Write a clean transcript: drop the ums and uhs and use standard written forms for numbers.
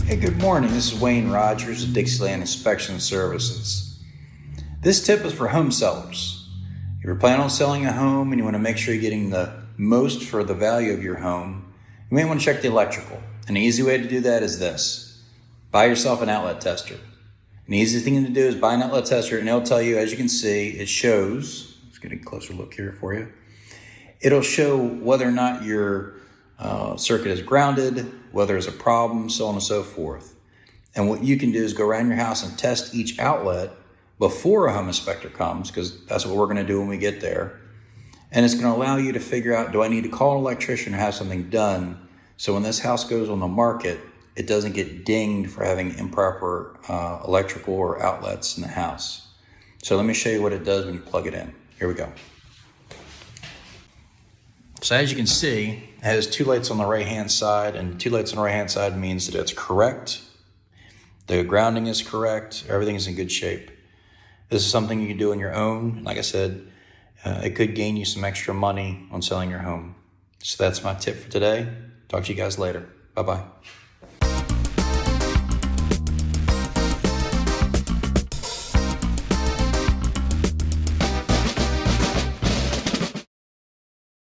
Hey, good morning. This is Wayne Rogers of Dixieland Inspection Services. This tip is for home sellers. If you're planning on selling a home and you want to make sure you're getting the most for the value of your home, you may want to check the electrical. An easy way to do that is this. Buy yourself an outlet tester. An easy thing to do is buy an outlet tester and it'll tell you, as you can see, it shows, let's get a closer look here for you. It'll show whether or not your circuit is grounded, whether there's a problem, so on and so forth. And what you can do is go around your house and test each outlet before a home inspector comes, because that's what we're going to do when we get there. And it's going to allow you to figure out, do I need to call an electrician or have something done so when this house goes on the market, it doesn't get dinged for having improper electrical or outlets in the house. So let me show you what it does when you plug it in. Here we go. So as you can see, it has two lights on the right-hand side, and two lights on the right-hand side means that it's correct. The grounding is correct. Everything is in good shape. This is something you can do on your own. Like I said, it could gain you some extra money on selling your home. So that's my tip for today. Talk to you guys later. Bye-bye.